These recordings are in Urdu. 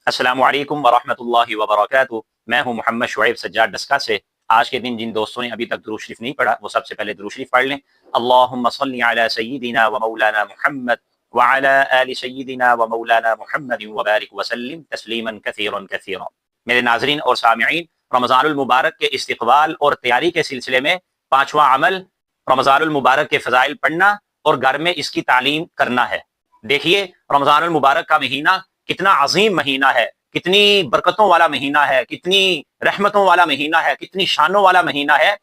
السلام علیکم ورحمۃ اللہ وبرکاتہ۔ میں ہوں محمد شعیب سجاد ڈسکا سے۔ آج کے دن جن دوستوں نے ابھی تک درود شریف نہیں پڑھا وہ سب سے پہلے درود شریف پڑھ لیں۔ اللہم صلی علی سیدنا و مولانا محمد وعلی آل سیدنا و مولانا محمد وبارک وسلم تسلیما کثیرا کثیرا۔ میرے ناظرین اور سامعین، رمضان المبارک کے استقبال اور تیاری کے سلسلے میں پانچواں عمل رمضان المبارک کے فضائل پڑھنا اور گھر میں اس کی تعلیم کرنا ہے۔ دیکھیے رمضان المبارک کا مہینہ کتنا عظیم مہینہ ہے، کتنی برکتوں والا مہینہ ہے، کتنی رحمتوں والا مہینہ ہے، کتنی شانوں والا مہینہ ہے۔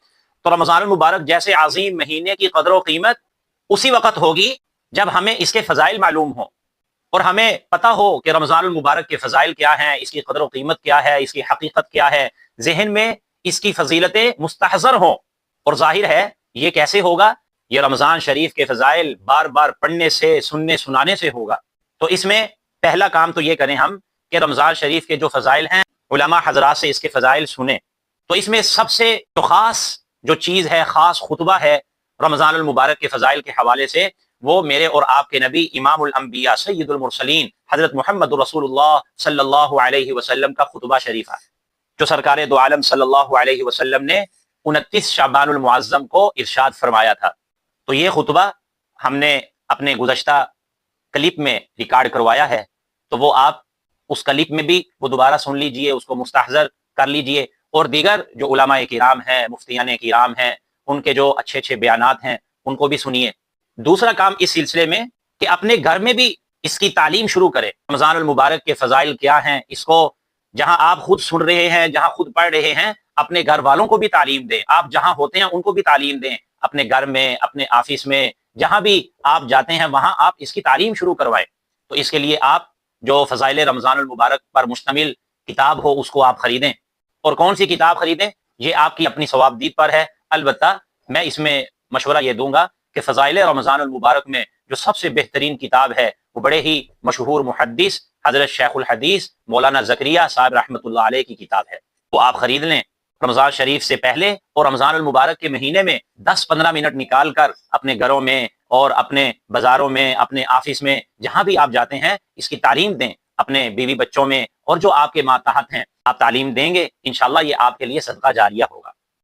تو رمضان المبارک جیسے عظیم مہینے کی قدر و قیمت اسی وقت ہوگی جب ہمیں اس کے فضائل معلوم ہوں اور ہمیں پتہ ہو کہ رمضان المبارک کے فضائل کیا ہیں، اس کی قدر و قیمت کیا ہے، اس کی حقیقت کیا ہے، ذہن میں اس کی فضیلتیں مستحضر ہوں۔ اور ظاہر ہے یہ کیسے ہوگا؟ یہ رمضان شریف کے فضائل بار بار پڑھنے سے، سننے سنانے سے ہوگا۔ تو اس میں پہلا کام تو یہ کریں ہم کہ رمضان شریف کے جو فضائل ہیں علماء حضرات سے اس کے فضائل سنیں۔ تو اس میں سب سے جو خاص جو چیز ہے، خاص خطبہ ہے رمضان المبارک کے فضائل کے حوالے سے، وہ میرے اور آپ کے نبی امام الانبیاء سید المرسلین حضرت محمد رسول اللہ صلی اللہ علیہ وسلم کا خطبہ شریف ہے، جو سرکار دو عالم صلی اللہ علیہ وسلم نے 29 شعبان المعظم کو ارشاد فرمایا تھا۔ تو یہ خطبہ ہم نے اپنے گزشتہ کلپ میں ریکارڈ کروایا ہے، تو وہ آپ اس کلپ میں بھی وہ دوبارہ سن لیجئے، اس کو مستحضر کر لیجئے، اور دیگر جو علماء کرام ہیں، مفتیان کرام ہیں، ان کے جو اچھے اچھے بیانات ہیں ان کو بھی سنیے۔ دوسرا کام اس سلسلے میں کہ اپنے گھر میں بھی اس کی تعلیم شروع کریں۔ رمضان المبارک کے فضائل کیا ہیں، اس کو جہاں آپ خود سن رہے ہیں، جہاں خود پڑھ رہے ہیں، اپنے گھر والوں کو بھی تعلیم دیں۔ آپ جہاں ہوتے ہیں ان کو بھی تعلیم دیں، اپنے گھر میں، اپنے آفس میں، جہاں بھی آپ جاتے ہیں وہاں آپ اس کی تعلیم شروع کروائیں۔ تو اس کے لیے آپ جو فضائل رمضان المبارک پر مشتمل کتاب ہو اس کو آپ خریدیں۔ اور کون سی کتاب خریدیں یہ آپ کی اپنی ثوابدید پر ہے۔ البتہ میں اس میں مشورہ یہ دوں گا کہ فضائل رمضان المبارک میں جو سب سے بہترین کتاب ہے وہ بڑے ہی مشہور محدث حضرت شیخ الحدیث مولانا زکریہ صاحب رحمۃ اللہ علیہ کی کتاب ہے، وہ آپ خرید لیں۔ رمضان شریف سے پہلے اور رمضان المبارک کے مہینے میں 10-15 منٹ نکال کر اپنے گھروں میں اور اپنے بازاروں میں، اپنے آفس میں، جہاں بھی آپ جاتے ہیں اس کی تعلیم دیں۔ اپنے بیوی بچوں میں اور جو آپ کے ماتحت ہیں آپ تعلیم دیں گے، انشاءاللہ یہ آپ کے لیے صدقہ جاریہ ہوگا۔